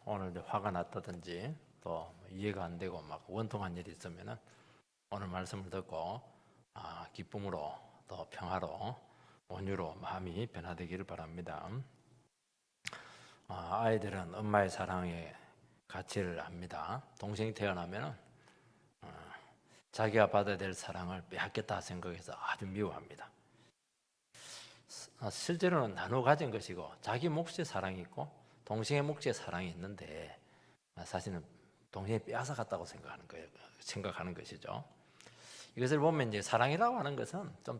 오늘 이제 화가 났다든지 또 이해가 안 되고 막 원통한 일이 있으면은 오늘 말씀을 듣고 기쁨으로 또 평화로 온유로 마음이 변화되기를 바랍니다. 아이들은 엄마의 사랑의 가치를 압니다. 동생이 태어나면은 자기가 받아야 될 사랑을 빼앗겠다 생각해서 아주 미워합니다. 실제로는 나눠 가진 것이고 자기 몫의 사랑이 있고 동생의 몫의 사랑이 있는데 사실은 동생이 빼앗아 갔다고 생각하는 것이죠. 이것을 보면 이제 사랑이라고 하는 것은 좀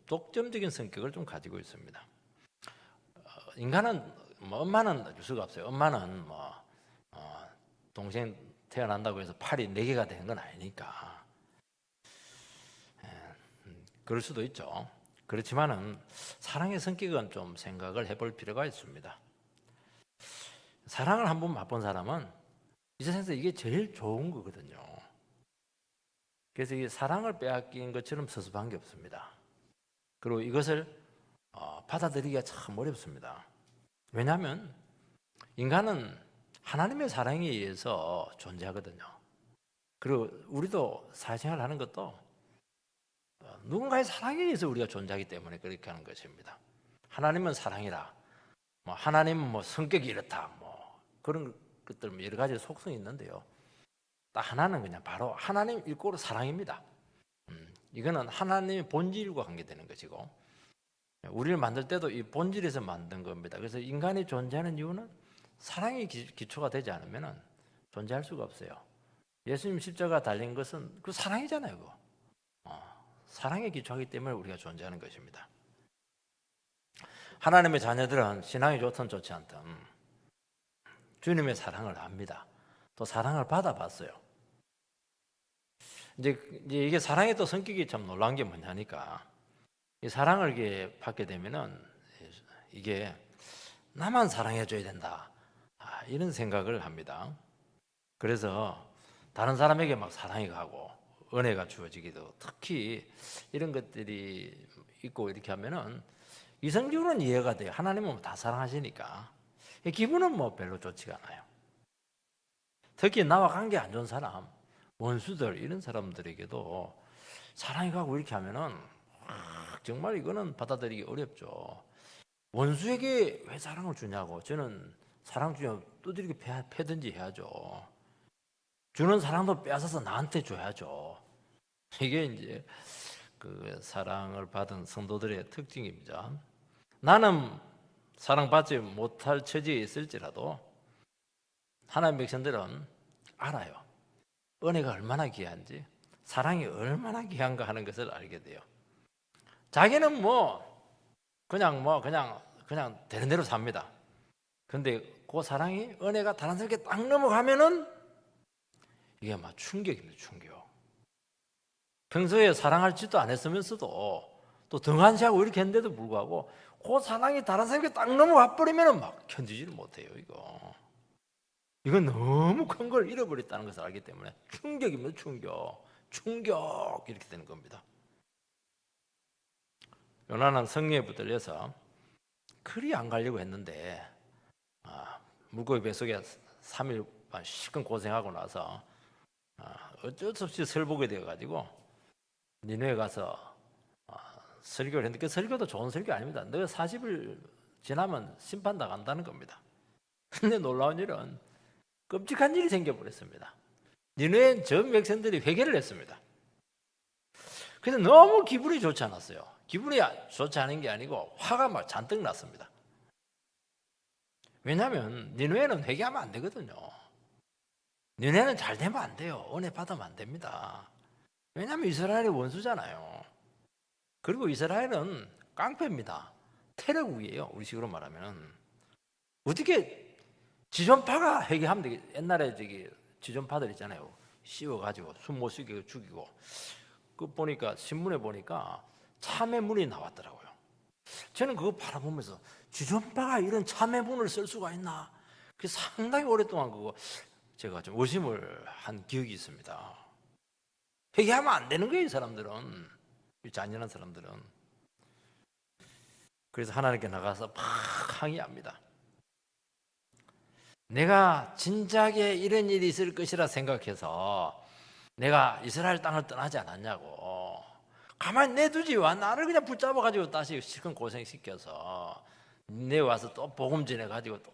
독점적인 성격을 좀 가지고 있습니다. 인간은 엄마는 줄 수가 없어요. 엄마는 동생 태어난다고 해서 팔이 4개가 되는 건 아니니까. 그럴 수도 있죠. 그렇지만은 사랑의 성격은 좀 생각을 해볼 필요가 있습니다. 사랑을 한번 맛본 사람은 이 세상에서 이게 제일 좋은 거거든요. 그래서 이 사랑을 빼앗긴 것처럼 서슴한 게 없습니다. 그리고 이것을 받아들이기가 참 어렵습니다. 왜냐하면 인간은 하나님의 사랑에 의해서 존재하거든요. 그리고 우리도 사회생활 하는 것도 누군가의 사랑에 의해서 우리가 존재하기 때문에 그렇게 하는 것입니다. 하나님은 사랑이라, 하나님은 성격이 이렇다, 그런 것들 여러 가지 속성이 있는데요. 딱 하나는 그냥 바로 하나님 일고로 사랑입니다. 이거는 하나님의 본질과 관계되는 것이고 우리를 만들 때도 이 본질에서 만든 겁니다. 그래서 인간이 존재하는 이유는 사랑이 기초가 되지 않으면 존재할 수가 없어요. 예수님 십자가 달린 것은 그 사랑이잖아요. 그거. 사랑에 기초하기 때문에 우리가 존재하는 것입니다. 하나님의 자녀들은 신앙이 좋든 좋지 않든 주님의 사랑을 압니다. 또 사랑을 받아봤어요. 이제 이게 사랑의 또 성격이 참 놀라운 게 뭐냐니까 이 사랑을 이렇게 받게 되면은 이게 나만 사랑해줘야 된다 이런 생각을 합니다. 그래서 다른 사람에게 막 사랑이 가고 은혜가 주어지기도 특히 이런 것들이 있고 이렇게 하면은 이성적으로는 이해가 돼요. 하나님은 다 사랑하시니까 기분은 별로 좋지가 않아요. 특히 나와 관계 안 좋은 사람, 원수들 이런 사람들에게도 사랑이 가고 이렇게 하면은 정말 이거는 받아들이기 어렵죠. 원수에게 왜 사랑을 주냐고. 저는 사랑 주면 두드리기 패든지 해야죠. 주는 사랑도 빼앗아서 나한테 줘야죠. 이게 이제 그 사랑을 받은 성도들의 특징입니다. 나는 사랑받지 못할 처지에 있을지라도 하나님 백성들은 알아요. 은혜가 얼마나 귀한지, 사랑이 얼마나 귀한가 하는 것을 알게 돼요. 자기는 그냥 되는 대로 삽니다. 근데 그 사랑이 은혜가 다른 사람에게 딱 넘어가면은 이게 막 충격입니다. 충격. 평소에 사랑할 짓도 안 했으면서도 또 등한시하고 이렇게 했는데도 불구하고 그 사랑이 다른 사람에게 딱 넘어가 버리면은 막 견디지를 못해요. 이건 너무 큰 걸 잃어버렸다는 것을 알기 때문에 충격입니다. 충격 이렇게 되는 겁니다. 요나는 성령에 붙들려서 그리 안 가려고 했는데 물고기 뱃속에 3일 반 시큰 고생하고 나서 어쩔 수 없이 설보게 되어가지고 니네에 가서 설교를 했는데 그 설교도 좋은 설교 아닙니다. 너 40일 지나면 심판당한다는 겁니다. 근데 놀라운 일은 끔찍한 일이 생겨버렸습니다. 니네 전 백성들이 회개를 했습니다. 그래서 너무 기분이 좋지 않았어요. 기분이 좋지 않은 게 아니고 화가 막 잔뜩 났습니다. 왜냐하면 니네는 회개하면 안 되거든요. 니네는 잘 되면 안 돼요. 은혜 받으면 안 됩니다. 왜냐하면 이스라엘이 원수잖아요. 그리고 이스라엘은 깡패입니다. 테러국이에요. 우리식으로 말하면. 어떻게 지존파가 회개하면 되겠. 옛날에 지존파들 있잖아요. 씌워가지고 숨 못 쉬게 죽이고. 그 보니까 신문에 보니까 참회문이 나왔더라고요. 저는 그거 바라보면서 지존파가 이런 참회문을 쓸 수가 있나? 그 상당히 오랫동안 그거 제가 좀 의심을 한 기억이 있습니다. 회개하면 안 되는 거예요, 이 사람들은. 이 잔인한 사람들은. 그래서 하나님께 나가서 막 항의합니다. 내가 진작에 이런 일이 있을 것이라 생각해서 내가 이스라엘 땅을 떠나지 않았냐고. 가만히 내두지 와 나를 그냥 붙잡아가지고 다시 실컷 고생시켜서 내 와서 또 복음 전해가지고 또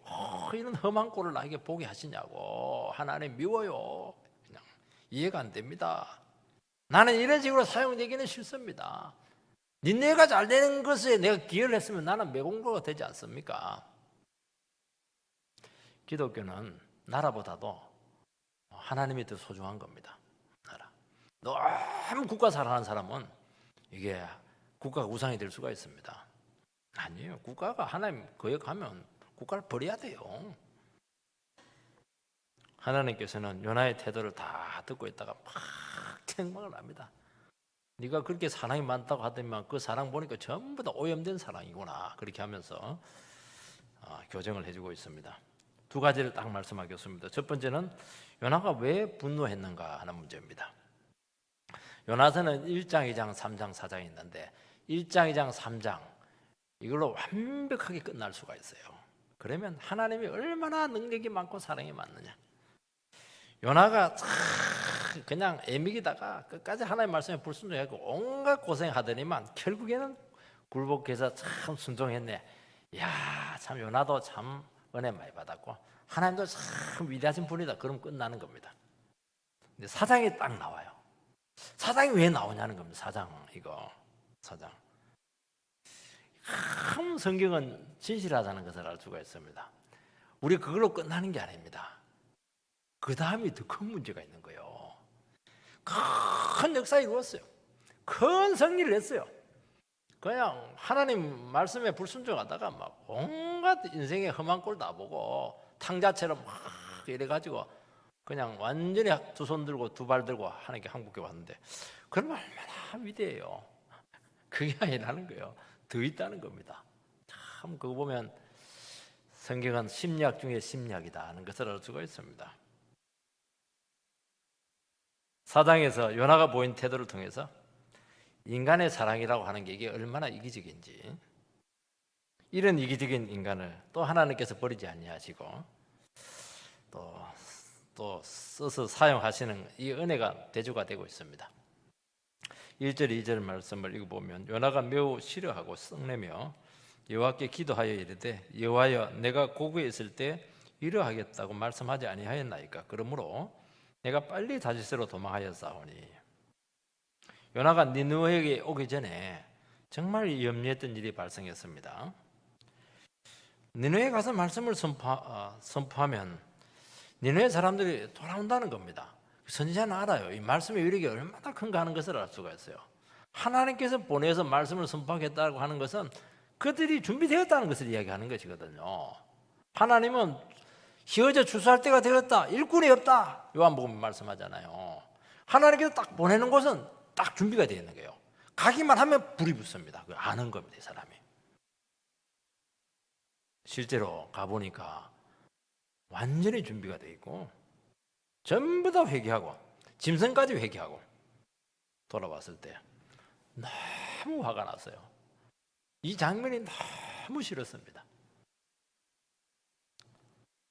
이런 험한 꼴을 나에게 보게 하시냐고. 하나님 미워요. 그냥 이해가 안 됩니다. 나는 이런 식으로 사용되기는 싫습니다. 니네가 잘 되는 것에 내가 기여를 했으면 나는 매공로가 되지 않습니까? 기독교는 나라보다도 하나님이 더 소중한 겁니다. 나라. 너무 국가 사랑하는 사람은 이게 국가가 우상이 될 수가 있습니다. 아니에요. 국가가 하나님 거역하면 국가를 버려야 돼요. 하나님께서는 요나의 태도를 다 듣고 있다가 막 책망을 합니다. 네가 그렇게 사랑이 많다고 하더니만 그 사랑 보니까 전부 다 오염된 사랑이구나. 그렇게 하면서 교정을 해주고 있습니다. 두 가지를 딱 말씀하겠습니다. 첫 번째는 요나가 왜 분노했는가 하는 문제입니다. 요나서는 1장, 2장, 3장, 4장이 있는데 1장, 2장, 3장 이걸로 완벽하게 끝날 수가 있어요. 그러면 하나님이 얼마나 능력이 많고 사랑이 많느냐. 요나가 그냥 애미기다가 끝까지 하나님 말씀에 불순종하고 온갖 고생하더니만 결국에는 굴복해서 참 순종했네. 이야, 참 요나도 참 은혜 많이 받았고 하나님도 참 위대하신 분이다. 그럼 끝나는 겁니다. 근데 사장이 딱 나와요. 사장이 왜 나오냐는 겁니다. 사장. 참 성경은 진실하다는 것을 알 수가 있습니다. 우리 그걸로 끝나는 게 아닙니다. 그 다음이 더 큰 문제가 있는 거예요. 큰 역사 이루었어요. 큰 승리를 했어요. 그냥 하나님 말씀에 불순종하다가 막 온갖 인생의 험한 꼴 다 보고 탕자처럼 막 이래가지고 그냥 완전히 두 손 들고 두 발 들고 하나님께 항복해 왔는데 그러면 얼마나 위대해요. 그게 아니라는 거예요. 더 있다는 겁니다. 참 그거 보면 성경은 심리학 중에 심리학이다 하는 것을 알 수가 있습니다. 사장에서 요나가 보인 태도를 통해서 인간의 사랑이라고 하는 게 이게 얼마나 이기적인지, 이런 이기적인 인간을 또 하나님께서 버리지 아니하시고 또 써서 사용하시는 이 은혜가 대조가 되고 있습니다. 1절 2절 말씀을 읽어보면 요나가 매우 싫어하고 썩내며 여호와께 기도하여 이르되 여호와여 내가 고국에 있을 때 이러하겠다고 말씀하지 아니하였나이까. 그러므로 내가 빨리 다시스로 도망하였사오니. 요나가 니느웨에게 오기 전에 정말 염려했던 일이 발생했습니다. 니느웨에 가서 말씀을 선포하면 니느웨 사람들이 돌아온다는 겁니다. 선지자는 알아요. 이 말씀의 위력이 얼마나 큰가 하는 것을 알 수가 있어요. 하나님께서 보내서 말씀을 선포하겠다고 하는 것은 그들이 준비되었다는 것을 이야기하는 것이거든요. 하나님은 희어져 추수할 때가 되었다. 일꾼이 없다. 요한복음에 말씀하잖아요. 하나님께서 딱 보내는 곳은 딱 준비가 되어 있는 거예요. 가기만 하면 불이 붙습니다. 아는 겁니다, 이 사람이. 실제로 가보니까 완전히 준비가 되어 있고 전부 다 회개하고 짐승까지 회개하고 돌아왔을 때 너무 화가 났어요. 이 장면이 너무 싫었습니다.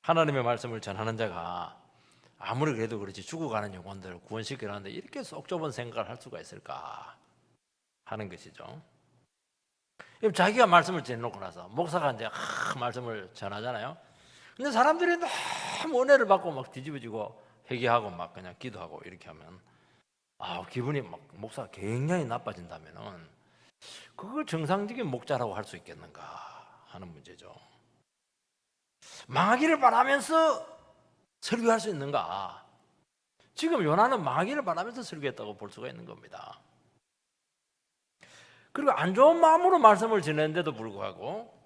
하나님의 말씀을 전하는 자가 아무리 그래도 그렇지 죽어가는 영혼들을 구원시키려는데 이렇게 쏙 좁은 생각을 할 수가 있을까 하는 것이죠. 자기가 말씀을 전해놓고 나서 목사가 이제 말씀을 전하잖아요. 근데 사람들이 너무 은혜를 받고 막 뒤집어지고 회개하고 막 그냥 기도하고 이렇게 하면 기분이 막 목사가 굉장히 나빠진다면은 그걸 정상적인 목자라고 할 수 있겠는가 하는 문제죠. 망하기를 바라면서 설교할 수 있는가? 지금 요나는 망하기를 바라면서 설교했다고 볼 수가 있는 겁니다. 그리고 안 좋은 마음으로 말씀을 전했는데도 불구하고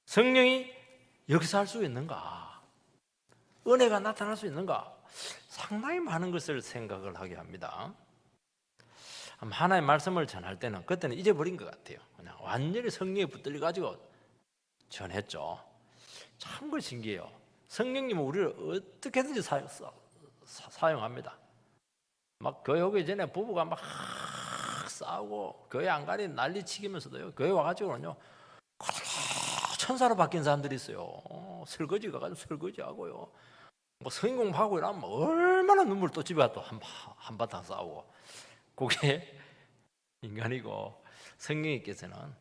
성령이 역사할 수 있는가? 은혜가 나타날 수 있는가? 상당히 많은 것을 생각을 하게 합니다. 하나님의 말씀을 전할 때는 그때는 잊어버린 것 같아요. 그냥 완전히 성령에 붙들려가지고 전했죠. 참 그 신기해요. 성령님은 우리를 어떻게든지 사용합니다. 막 교회 오기 전에 부부가 막 싸우고 교회 안 가니 난리치기면서도요. 교회 와가지고는요. 천사로 바뀐 사람들이 있어요. 설거지 가가지고 설거지하고요. 뭐 성인 공부하고 이러면 얼마나 눈물 또 집에 가서 한바탕 싸우고. 그게 인간이고 성령님께서는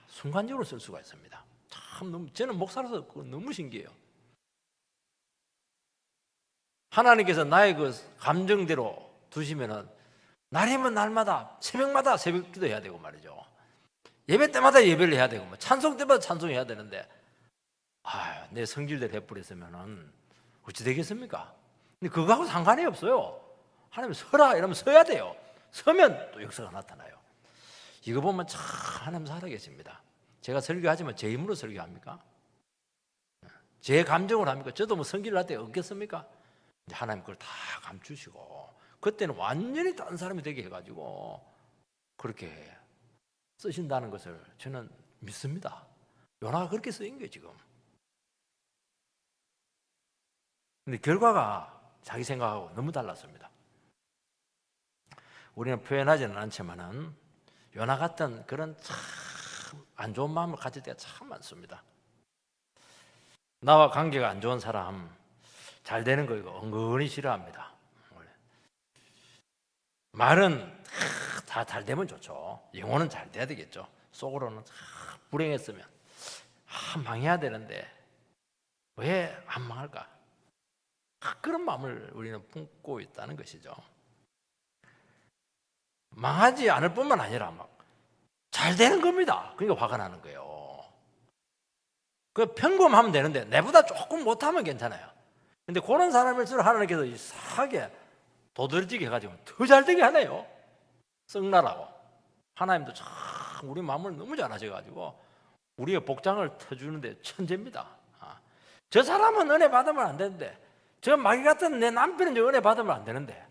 순간적으로 쓸 수가 있습니다. 참 저는 목사로서 너무 신기해요. 하나님께서 나의 그 감정대로 두시면은 날이면 날마다 새벽마다 새벽 기도해야 되고 말이죠. 예배 때마다 예배를 해야 되고 찬송 때마다 찬송해야 되는데 내 성질대로 해버렸으면은 어찌 되겠습니까? 근데 그거하고 상관이 없어요. 하나님 서라 이러면 서야 돼요. 서면 또 역사가 나타나요. 이거 보면 참 하나님 살아계십니다. 제가 설교하지만 제 힘으로 설교합니까? 제 감정으로 합니까? 저도 뭐 성기를 할 때 없겠습니까? 하나님 그걸 다 감추시고 그때는 완전히 다른 사람이 되게 해가지고 그렇게 쓰신다는 것을 저는 믿습니다. 요나가 그렇게 쓰인 거예요 지금. 근데 결과가 자기 생각하고 너무 달랐습니다. 우리는 표현하지는 않지만은 요나 같은 그런 참 안 좋은 마음을 가질 때가 참 많습니다. 나와 관계가 안 좋은 사람 잘 되는 거 이거 은근히 싫어합니다. 말은 다 잘 되면 좋죠. 영혼은 잘 돼야 되겠죠. 속으로는 불행했으면 망해야 되는데 왜 안 망할까? 그런 마음을 우리는 품고 있다는 것이죠. 망하지 않을 뿐만 아니라 막 잘 되는 겁니다. 그러니까 화가 나는 거예요. 그 평범하면 되는데 내보다 조금 못하면 괜찮아요. 근데 그런 사람일수록 하나님께서 이상하게 도드라지게 해가지고 더 잘되게 하네요. 썩나라고. 하나님도 참 우리 마음을 너무 잘 아셔가지고 우리의 복장을 터주는데 천재입니다. 저 사람은 은혜 받으면 안 되는데 저 마귀 같은 내 남편은 저 은혜 받으면 안 되는데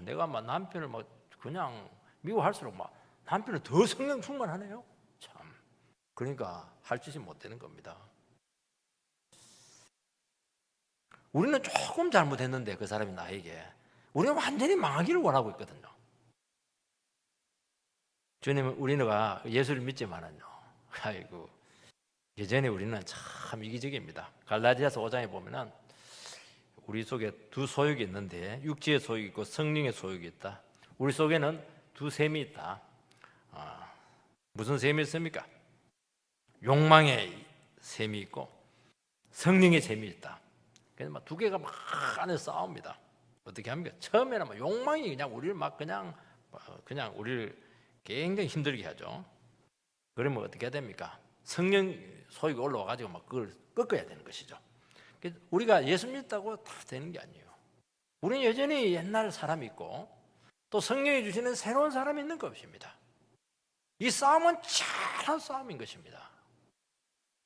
내가 막 남편을 막 그냥 미워할수록 막 남편은 더 성령 충만하네요. 참. 그러니까 할 짓이 못 되는 겁니다. 우리는 조금 잘못했는데 그 사람이 나에게 우리는 완전히 망하기를 원하고 있거든요. 주님, 우리가 예수를 믿지만은요. 아이고, 예전에 우리는 참 이기적입니다. 갈라디아서 5장에 보면은 우리 속에 두 소욕이 있는데 육지의 소욕이 있고 성령의 소욕이 있다. 우리 속에는 두 셈이 있다. 무슨 셈이 있습니까? 욕망의 셈이 있고 성령의 셈이 있다. 그래서 막 두 개가 막 안에서 싸웁니다. 어떻게 합니까? 처음에는 막 욕망이 그냥 우리를 막 그냥 우리를 굉장히 힘들게 하죠. 그러면 어떻게 해야 됩니까? 성령 소유가 올라와 가지고 막 그걸 꺾어야 되는 것이죠. 우리가 예수 믿다고 다 되는 게 아니에요. 우리는 여전히 옛날 사람이 있고 또 성령이 주시는 새로운 사람이 있는 것입니다. 이 싸움은 치열한 싸움인 것입니다.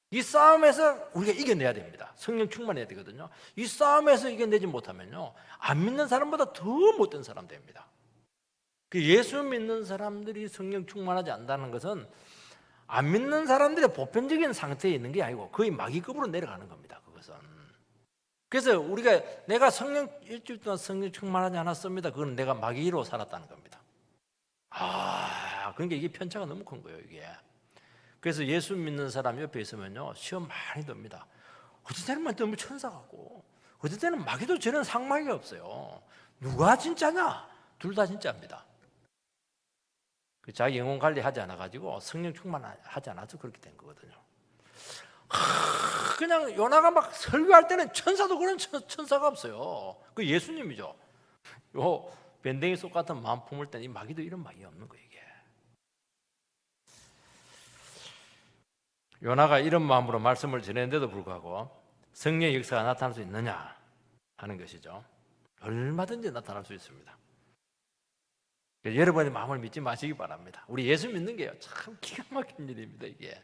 이 싸움에서 우리가 이겨내야 됩니다. 성령 충만해야 되거든요. 이 싸움에서 이겨내지 못하면요, 안 믿는 사람보다 더 못된 사람 됩니다. 그 예수 믿는 사람들이 성령 충만하지 않다는 것은 안 믿는 사람들의 보편적인 상태에 있는 게 아니고 거의 마귀급으로 내려가는 겁니다. 그것은. 그래서 우리가 내가 성령 일주일 동안 성령 충만하지 않았습니다. 그건 내가 마귀로 살았다는 겁니다. 그러니까 이게 편차가 너무 큰 거예요, 이게. 그래서 예수 믿는 사람 옆에 있으면요, 시험 많이 듭니다. 어떤 때는 너무 천사 같고, 어떤 때는 마귀도 저런 상막이 없어요. 누가 진짜냐? 둘 다 진짜입니다. 자기 영혼 관리하지 않아가지고 성령 충만하지 않아서 그렇게 된 거거든요. 그냥 요나가 막 설교할 때는 천사도 그런 천사가 없어요. 그 예수님이죠. 요 밴댕이 속 같은 마음 품을 때는 이 마귀도 이런 마귀 없는 거예요, 이게. 요나가 이런 마음으로 말씀을 전했는데도 불구하고 성령의 역사가 나타날 수 있느냐 하는 것이죠. 얼마든지 나타날 수 있습니다. 여러분의 마음을 믿지 마시기 바랍니다. 우리 예수 믿는 게요, 참 기가 막힌 일입니다, 이게.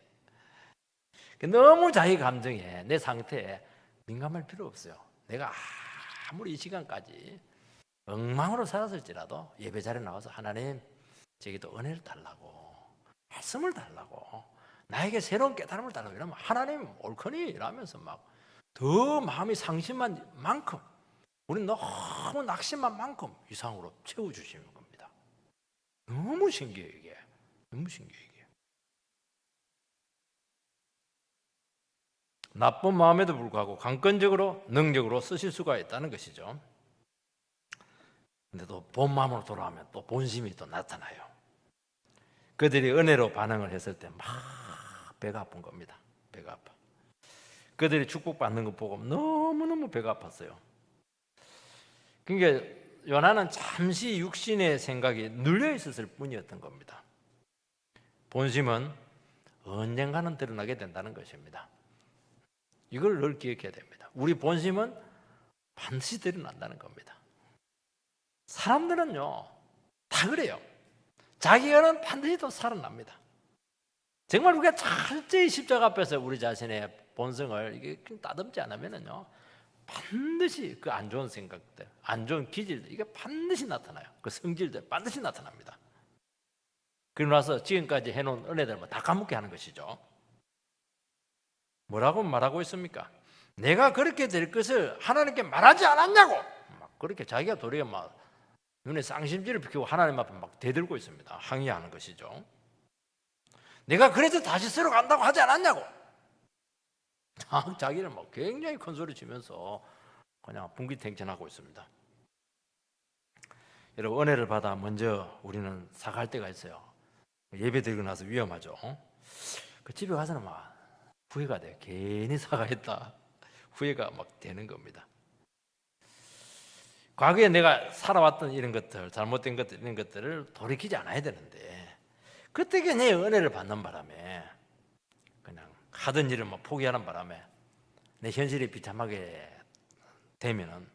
너무 자기 감정에, 내 상태에 민감할 필요 없어요. 내가 아무리 이 시간까지 엉망으로 살았을지라도 예배 자리에 나와서 하나님, 저기도 은혜를 달라고, 말씀을 달라고, 나에게 새로운 깨달음을 달라고 이러면 하나님 옳거니 이러면서 막 더 마음이 상심한 만큼, 우리는 너무 낙심한 만큼 이상으로 채워주시는 겁니다. 너무 신기해요, 이게. 너무 신기해요, 이게. 나쁜 마음에도 불구하고 강권적으로 능력으로 쓰실 수가 있다는 것이죠. 근데 또 본 마음으로 돌아오면 또 본심이 또 나타나요. 그들이 은혜로 반응을 했을 때 막 배가 아픈 겁니다. 배가 아파. 그들이 축복받는 것 보고 너무너무 배가 아팠어요. 그러니까 요나는 잠시 육신의 생각이 눌려 있었을 뿐이었던 겁니다. 본심은 언젠가는 드러나게 된다는 것입니다. 이걸 늘 기억해야 됩니다. 우리 본심은 반드시 드러난다는 겁니다. 사람들은요 다 그래요. 자기가는 반드시 또 살아납니다. 정말 우리가 철저히 십자가 앞에서 우리 자신의 본성을 이게 따듬지 않으면요 반드시 그 안 좋은 생각들, 안 좋은 기질들 이게 반드시 나타나요. 그 성질들 반드시 나타납니다. 그러고 나서 지금까지 해놓은 은혜들만 다 까먹게 하는 것이죠. 뭐라고 말하고 있습니까? 내가 그렇게 될 것을 하나님께 말하지 않았냐고 막 그렇게 자기가 도리어 막 눈에 쌍심지를 비키고 하나님 앞에 막 대들고 있습니다. 항의하는 것이죠. 내가 그래서 다시 쓰러 간다고 하지 않았냐고 자기를 막 굉장히 큰 소리 치면서 그냥 분기탱천하고 있습니다. 여러분 은혜를 받아 먼저 우리는 사과할 때가 있어요. 예배 드리고 나서 위험하죠. 그 집에 가서는 막 후회가 돼요. 괜히 사과했다 후회가 막 되는 겁니다. 과거에 내가 살아왔던 이런 것들, 잘못된 것들 이런 것들을 돌이키지 않아야 되는데 그때 내 은혜를 받는 바람에 그냥 하던 일을 막 포기하는 바람에 내 현실이 비참하게 되면은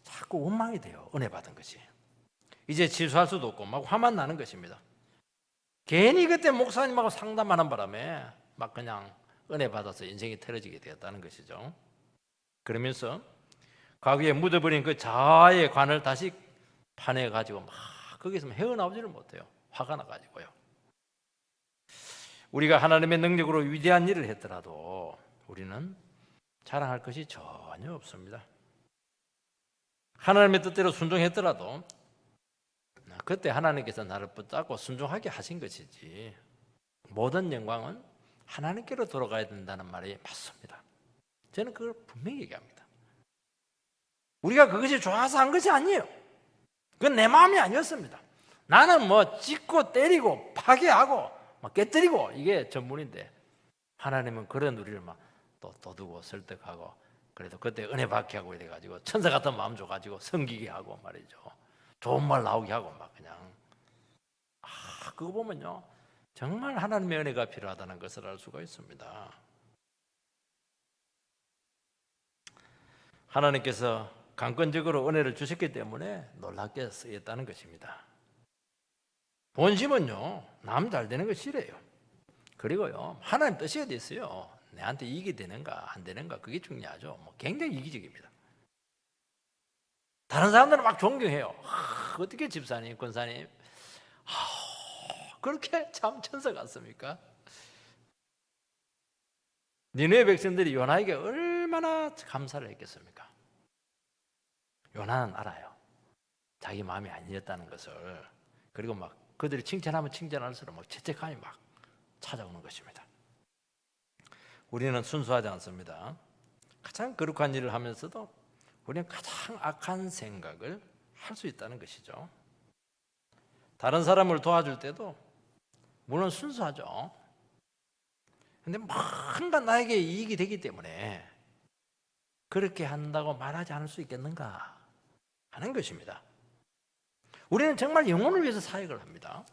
자꾸 원망이 돼요. 은혜 받은 것이 이제 취소할 수도 없고 막 화만 나는 것입니다. 괜히 그때 목사님하고 상담하는 바람에 막 그냥 은혜 받아서 인생이 틀어지게 되었다는 것이죠. 그러면서 과거에 묻어버린 그 자아의 관을 다시 파내가지고 막 거기서 헤어나오지를 못해요. 화가 나가지고요. 우리가 하나님의 능력으로 위대한 일을 했더라도 우리는 자랑할 것이 전혀 없습니다. 하나님의 뜻대로 순종했더라도 그때 하나님께서 나를 붙잡고 순종하게 하신 것이지 모든 영광은 하나님께로 돌아가야 된다는 말이 맞습니다. 저는 그걸 분명히 얘기합니다. 우리가 그것이 좋아서 한 것이 아니에요. 그건 내 마음이 아니었습니다. 나는 뭐 찢고 때리고 파괴하고 막 깨뜨리고 이게 전문인데 하나님은 그런 우리를 막 또 도두고 설득하고 그래도 그때 은혜 받게 하고 이래가지고 천사 같은 마음 줘가지고 섬기게 하고 말이죠. 좋은 말 나오게 하고 막 그냥 그거 보면요 정말 하나님의 은혜가 필요하다는 것을 알 수가 있습니다. 하나님께서 강권적으로 은혜를 주셨기 때문에 놀랍게 쓰였다는 것입니다. 본심은요 남 잘 되는 거 싫어요. 그리고요 하나님 뜻이 어디 있어요. 내한테 이익이 되는가 안 되는가 그게 중요하죠. 굉장히 이기적입니다. 다른 사람들은 막 존경해요. 어떻게 집사님 권사님 그렇게 참 천사 같습니까? 니느웨 백성들이 요나에게 얼마나 감사를 했겠습니까? 요나는 알아요. 자기 마음이 아니었다는 것을. 그리고 막 그들이 칭찬하면 칭찬할수록 막 죄책감이 막 찾아오는 것입니다. 우리는 순수하지 않습니다. 가장 거룩한 일을 하면서도 우리는 가장 악한 생각을 할 수 있다는 것이죠. 다른 사람을 도와줄 때도 물론 순수하죠. 근데 뭔가 나에게 이익이 되기 때문에 그렇게 한다고 말하지 않을 수 있겠는가 하는 것입니다. 우리는 정말 영혼을 위해서 사역을 합니다.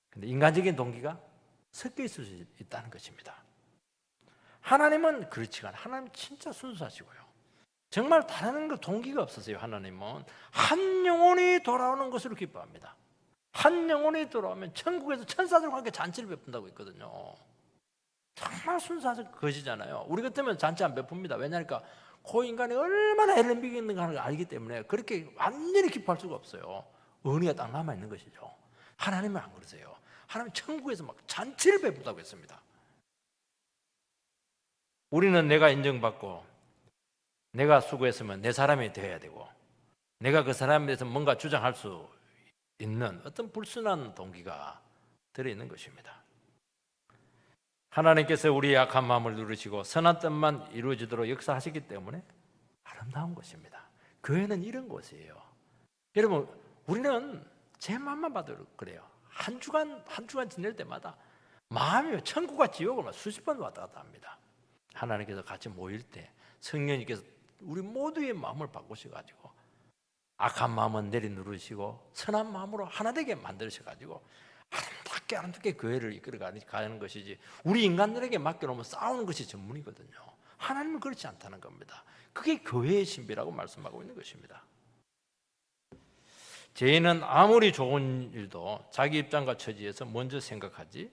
근데 인간적인 동기가 섞여 있을 수 있다는 것입니다. 하나님은 그렇지가 않아요. 하나님 진짜 순수하시고요. 정말 다른 거 동기가 없으세요. 하나님은 한 영혼이 돌아오는 것으로 기뻐합니다. 한 영혼이 돌아오면 천국에서 천사들과 함께 잔치를 베푼다고 있거든요. 정말 순수한 것이잖아요. 우리 같으면 잔치 안 베풉니다. 왜냐하니까 그 인간이 얼마나 애를 미겠는가 하는 걸 알기 때문에 그렇게 완전히 기뻐할 수가 없어요. 은혜가 딱 남아있는 것이죠. 하나님은 안 그러세요. 하나님 천국에서 막 잔치를 베푼다고 했습니다. 우리는 내가 인정받고 내가 수고했으면 내 사람이 되어야 되고 내가 그 사람에 대해서 뭔가 주장할 수 있는 어떤 불순한 동기가 들어있는 것입니다. 하나님께서 우리의 약한 마음을 누르시고 선한 뜻만 이루어지도록 역사하시기 때문에 아름다운 것입니다. 교회는 이런 곳이에요. 여러분, 우리는 제 마음만 봐도 그래요. 한 주간 지낼 때마다 마음이 천국과 지옥을 수십 번 왔다 갔다 합니다. 하나님께서 같이 모일 때 성령님께서 우리 모두의 마음을 바꾸셔가지고 악한 마음은 내리누르시고 선한 마음으로 하나 되게 만드셔가지고 아름답게 교회를 이끌어가는 것이지, 우리 인간들에게 맡겨놓으면 싸우는 것이 전문이거든요. 하나님은 그렇지 않다는 겁니다. 그게 교회의 신비라고 말씀하고 있는 것입니다. 죄인은 아무리 좋은 일도 자기 입장과 처지에서 먼저 생각하지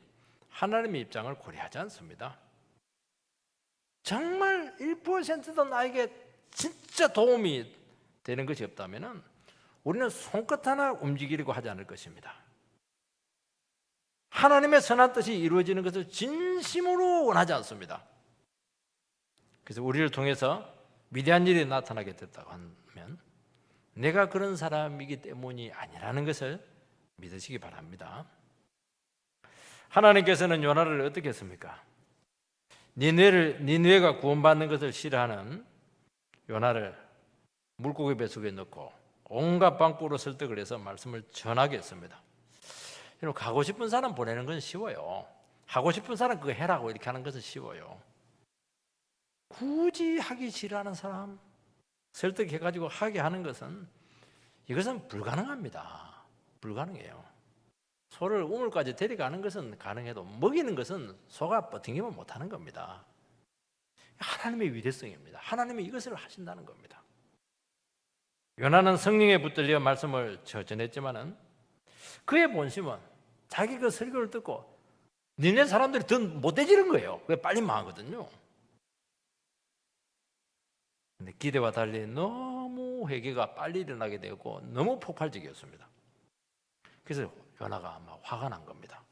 하나님의 입장을 고려하지 않습니다. 정말 1%도 나에게 진짜 도움이 되는 것이 없다면 우리는 손끝 하나 움직이려고 하지 않을 것입니다. 하나님의 선한 뜻이 이루어지는 것을 진심으로 원하지 않습니다. 그래서 우리를 통해서 위대한 일이 나타나게 됐다고 하면 내가 그런 사람이기 때문이 아니라는 것을 믿으시기 바랍니다. 하나님께서는 요나를 어떻게 했습니까? 니느웨가 구원받는 것을 싫어하는 요나를 물고기 뱃속에 넣고 온갖 방구로 설득을 해서 말씀을 전하게 했습니다. 여러분, 가고 싶은 사람 보내는 건 쉬워요. 하고 싶은 사람 그거 해라고 이렇게 하는 것은 쉬워요. 굳이 하기 싫어하는 사람 설득해가지고 하게 하는 것은, 이것은 불가능합니다. 불가능해요. 소를 우물까지 데려가는 것은 가능해도 먹이는 것은 소가 버팅기면 못하는 겁니다. 하나님의 위대성입니다. 하나님이 이것을 하신다는 겁니다. 요나는 성령에 붙들려 말씀을 전했지만은 그의 본심은 자기 그 설교를 듣고 니네 사람들이 더 못해지는 거예요. 그게 빨리 망하거든요. 근데 기대와 달리 너무 회개가 빨리 일어나게 되고 너무 폭발적이었습니다. 그래서 요나가 아마 화가 난 겁니다.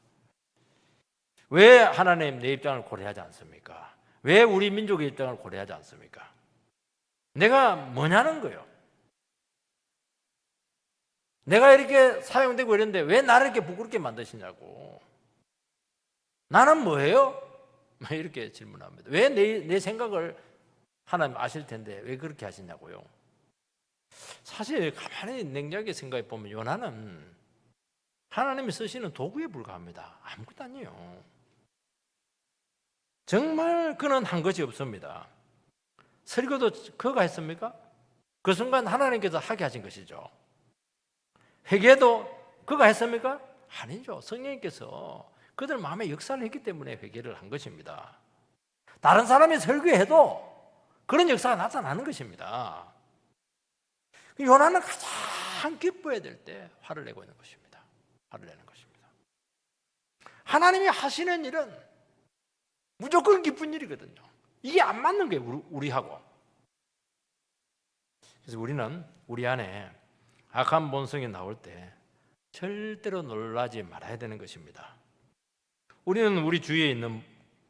왜 하나님 내 입장을 고려하지 않습니까? 왜 우리 민족의 입장을 고려하지 않습니까? 내가 뭐냐는 거예요. 내가 이렇게 사용되고 이런데 왜 나를 이렇게 부끄럽게 만드시냐고. 나는 뭐예요? 이렇게 질문합니다. 왜 내 생각을 하나님 아실 텐데 왜 그렇게 하시냐고요. 사실 가만히 냉정하게 생각해 보면 요나는 하나님이 쓰시는 도구에 불과합니다. 아무것도 아니에요. 정말 그는 한 것이 없습니다. 설교도 그가 했습니까? 그 순간 하나님께서 하게 하신 것이죠. 회개도 그가 했습니까? 아니죠. 성령님께서 그들 마음에 역사를 했기 때문에 회개를 한 것입니다. 다른 사람이 설교해도 그런 역사가 나타나는 것입니다. 요나는 가장 기뻐해야 될 때 화를 내고 있는 것입니다. 화를 내는 것입니다. 하나님이 하시는 일은 무조건 기쁜 일이거든요. 이게 안 맞는 거예요, 우리하고. 그래서 우리는 우리 안에 악한 본성이 나올 때 절대로 놀라지 말아야 되는 것입니다. 우리는 우리 주위에 있는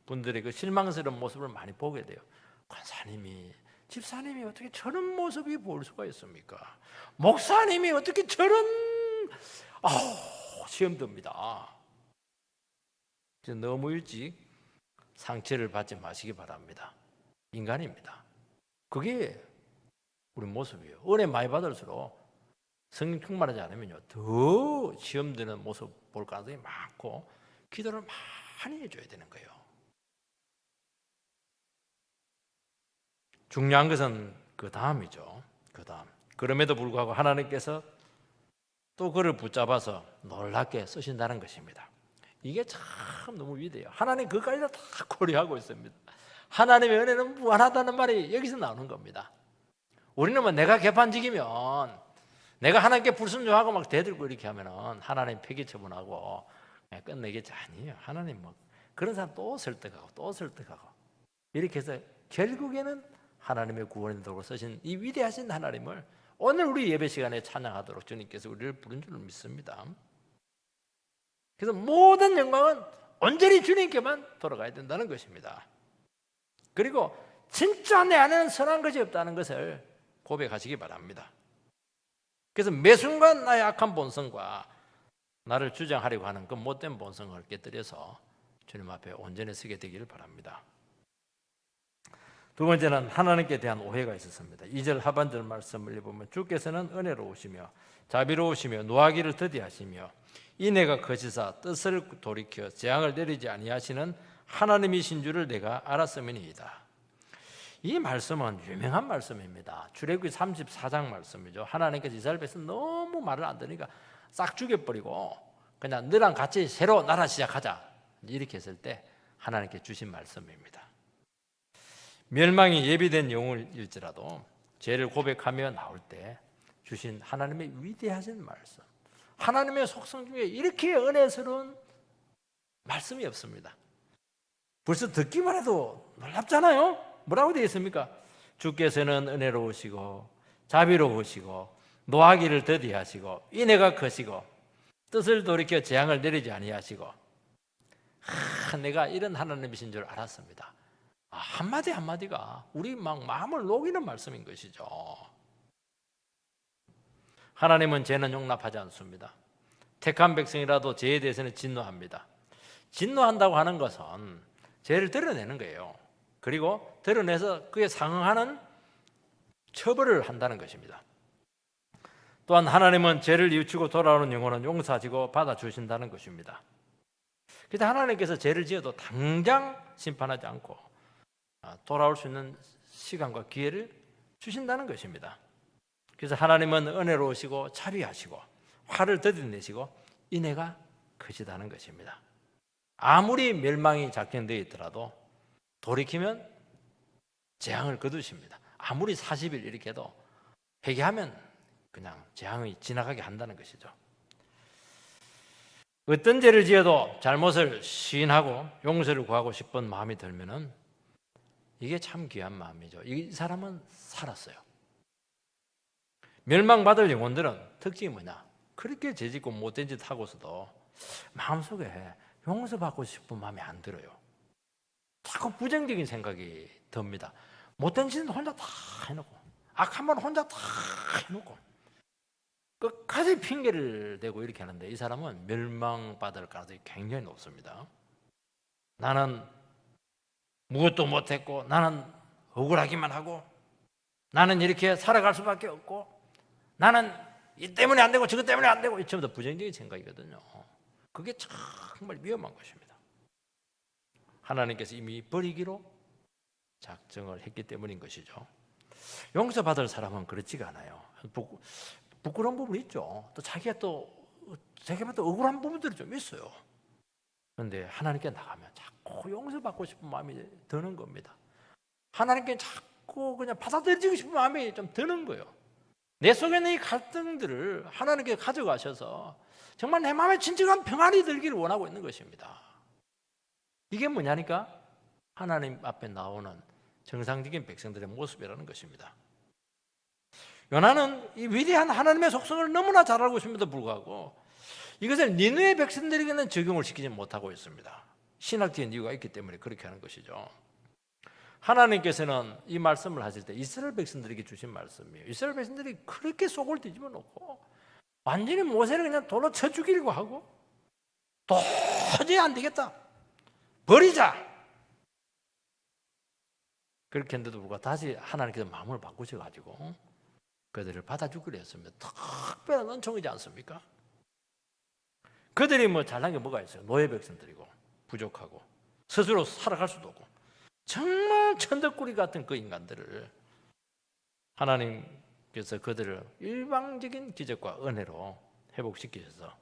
분들의 그 실망스러운 모습을 많이 보게 돼요. 권사님이, 집사님이 어떻게 저런 모습이 보일 수가 있습니까? 목사님이 어떻게 저런, 시험 듭니다. 그래서 너무 일찍 상처를 받지 마시기 바랍니다. 인간입니다. 그게 우리 모습이에요. 은혜 많이 받을수록 성령 충만하지 않으면요, 더 시험 드는 모습 볼 가능성이 많고 기도를 많이 해줘야 되는 거예요. 중요한 것은 그 다음이죠. 그 다음. 그럼에도 불구하고 하나님께서 또 그를 붙잡아서 놀랍게 쓰신다는 것입니다. 이게 참 너무 위대해요. 하나님 그까지 다 고려하고 있습니다. 하나님의 은혜는 무한하다는 말이 여기서 나오는 겁니다. 우리는 뭐 내가 개판지기면, 내가 하나님께 불순종하고 막 대들고 이렇게 하면은 하나님 폐기 처분하고 끝내겠지. 아니에요. 하나님 뭐 그런 사람 또 설득하고 또 설득하고 이렇게 해서 결국에는 하나님의 구원의 도구로 쓰신 이 위대하신 하나님을 오늘 우리 예배 시간에 찬양하도록 주님께서 우리를 부른 줄 믿습니다. 그래서 모든 영광은 온전히 주님께만 돌아가야 된다는 것입니다. 그리고 진짜 내 안에는 선한 것이 없다는 것을 고백하시기 바랍니다. 그래서 매 순간 나의 악한 본성과 나를 주장하려고 하는 그 못된 본성을 깨뜨려서 주님 앞에 온전히 서게 되기를 바랍니다. 두 번째는 하나님께 대한 오해가 있었습니다. 2절 하반절 말씀을 보면 주께서는 은혜로우시며 자비로우시며 노하기를 더디하시며 인애가 거치사 뜻을 돌이켜 재앙을 내리지 아니하시는 하나님이신 줄을 내가 알았음이니이다. 이 말씀은 유명한 말씀입니다. 출애굽기 34장 말씀이죠. 하나님께서 이스라엘 백성 너무 말을 안 들으니까 싹 죽여버리고 그냥 너랑 같이 새로 나라 시작하자 이렇게 했을 때 하나님께 주신 말씀입니다. 멸망이 예비된 영웅일지라도 죄를 고백하며 나올 때 주신 하나님의 위대하신 말씀, 하나님의 속성 중에 이렇게 은혜스러운 말씀이 없습니다. 벌써 듣기만 해도 놀랍잖아요. 뭐라고 되어 있습니까? 주께서는 은혜로우시고 자비로우시고 노하기를 더디하시고 인애가 크시고 뜻을 돌이켜 재앙을 내리지 아니하시고 내가 이런 하나님이신 줄 알았습니다. 한마디 한마디가 우리 막 마음을 녹이는 말씀인 것이죠. 하나님은 죄는 용납하지 않습니다. 택한 백성이라도 죄에 대해서는 진노합니다. 진노한다고 하는 것은 죄를 드러내는 거예요. 그리고 드러내서 그에 상응하는 처벌을 한다는 것입니다. 또한 하나님은 죄를 뉘우치고 돌아오는 영혼은 용서하시고 받아주신다는 것입니다. 그래서 하나님께서 죄를 지어도 당장 심판하지 않고 돌아올 수 있는 시간과 기회를 주신다는 것입니다. 그래서 하나님은 은혜로우시고 자비하시고 화를 더디내시고 인애가 크시다는 것입니다. 아무리 멸망이 작정되어 있더라도 돌이키면 재앙을 거두십니다. 아무리 40일 이렇게 해도 회개하면 그냥 재앙이 지나가게 한다는 것이죠. 어떤 죄를 지어도 잘못을 시인하고 용서를 구하고 싶은 마음이 들면은 이게 참 귀한 마음이죠. 이 사람은 살았어요. 멸망받을 영혼들은 특징이 뭐냐? 그렇게 죄짓고 못된 짓 하고서도 마음속에 용서받고 싶은 마음이 안 들어요. 자꾸 부정적인 생각이 듭니다. 못된 짓은 혼자 다 해놓고 악한 건 혼자 다 해놓고 끝까지 핑계를 대고 이렇게 하는데 이 사람은 멸망받을 가능성이 굉장히 높습니다. 나는 무엇도 못했고 나는 억울하기만 하고 나는 이렇게 살아갈 수밖에 없고 나는 이 때문에 안 되고 저것 때문에 안 되고 이 전부 다 부정적인 생각이거든요. 그게 정말 위험한 것입니다. 하나님께서 이미 버리기로 작정을 했기 때문인 것이죠. 용서받을 사람은 그렇지가 않아요. 부끄러운 부분이 있죠. 또 자기가 또 억울한 부분들이 좀 있어요. 그런데 하나님께 나가면 자꾸 용서받고 싶은 마음이 드는 겁니다. 하나님께 자꾸 그냥 받아들이고 싶은 마음이 좀 드는 거예요. 내 속에 있는 이 갈등들을 하나님께 가져가셔서 정말 내 마음에 진정한 평안이 들기를 원하고 있는 것입니다. 이게 뭐냐니까 하나님 앞에 나오는 정상적인 백성들의 모습이라는 것입니다. 요나는 이 위대한 하나님의 속성을 너무나 잘 알고 있음에도 불구하고 이것을 니느웨 백성들에게는 적용을 시키지 못하고 있습니다. 신학적인 이유가 있기 때문에 그렇게 하는 것이죠. 하나님께서는 이 말씀을 하실 때 이스라엘 백성들에게 주신 말씀이에요. 이스라엘 백성들이 그렇게 속을 뒤집어 놓고 완전히 모세를 그냥 돌로 쳐 죽이려고 하고 도저히 안 되겠다, 버리자, 그렇게 했는데도 불구하고 다시 하나님께서 마음을 바꾸셔가지고 그들을 받아주기로 했습니다. 특별한 은총이지 않습니까? 그들이 뭐 잘난 게 뭐가 있어요? 노예 백성들이고 부족하고 스스로 살아갈 수도 없고 정말 천덕꾸리 같은 그 인간들을 하나님께서 그들을 일방적인 기적과 은혜로 회복시키셔서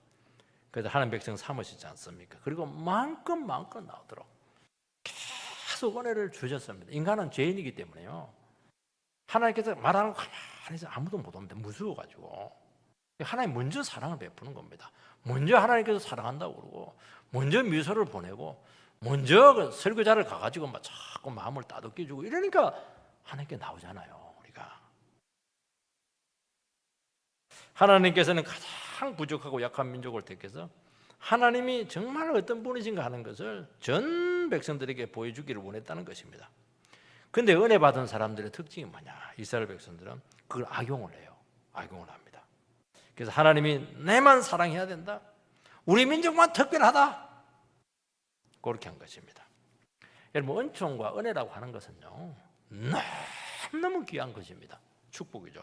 그들 하나님 백성 삼으시지 않습니까? 그리고 마음껏 나오도록 계속 은혜를 주셨습니다. 인간은 죄인이기 때문에요. 하나님께서 말하는 거 가만히 있어 아무도 못 옵니다. 무서워가지고. 하나님 먼저 사랑을 베푸는 겁니다. 먼저 하나님께서 사랑한다고 그러고 먼저 미소를 보내고 먼저 그 설교자를 가가지고 막 자꾸 마음을 따뜻게 주고 이러니까 하나님께 나오잖아요. 우리가 하나님께서는 가장 부족하고 약한 민족을 택해서 하나님이 정말 어떤 분이신가 하는 것을 전 백성들에게 보여주기를 원했다는 것입니다. 그런데 은혜 받은 사람들의 특징이 뭐냐? 이스라엘 백성들은 그걸 악용을 해요. 악용을 합니다. 그래서 하나님이 내만 사랑해야 된다, 우리 민족만 특별하다, 그렇게 한 것입니다. 여러분, 은총과 은혜라고 하는 것은요, 너무너무 귀한 것입니다. 축복이죠.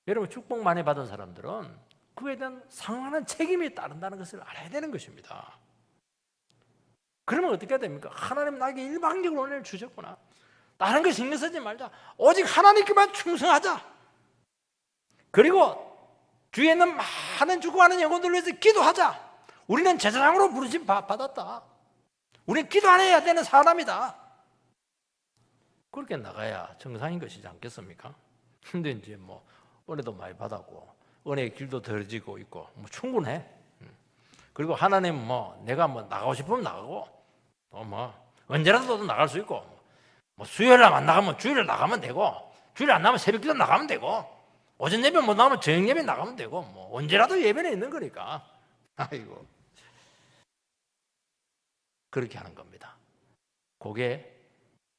여러분, 축복 많이 받은 사람들은 그에 대한 상당한 책임이 따른다는 것을 알아야 되는 것입니다. 그러면 어떻게 해야 됩니까? 하나님 나에게 일방적으로 은혜를 주셨구나. 다른 거 신경 쓰지 말자. 오직 하나님께만 충성하자. 그리고 주위에 있는 많은 죽어가는 영혼들을 위해서 기도하자. 우리는 제사장으로 부르심 받았다. 우리는 기도 안 해야 되는 사람이다. 그렇게 나가야 정상인 것이지 않겠습니까? 근데 이제 뭐 은혜도 많이 받았고 은혜의 길도 더해지고 있고 뭐 충분해. 그리고 하나님 뭐 내가 뭐 나가고 싶으면 나가고 뭐 언제라도 나갈 수 있고 뭐 수요일에 안 나가면 주일에 나가면 되고 주일에 안 나가면 새벽기도 나가면 되고 오전 예배 못 나가면 저녁 예배 나가면 되고 뭐 언제라도 예배는 있는 거니까. 아이고, 그렇게 하는 겁니다. 그게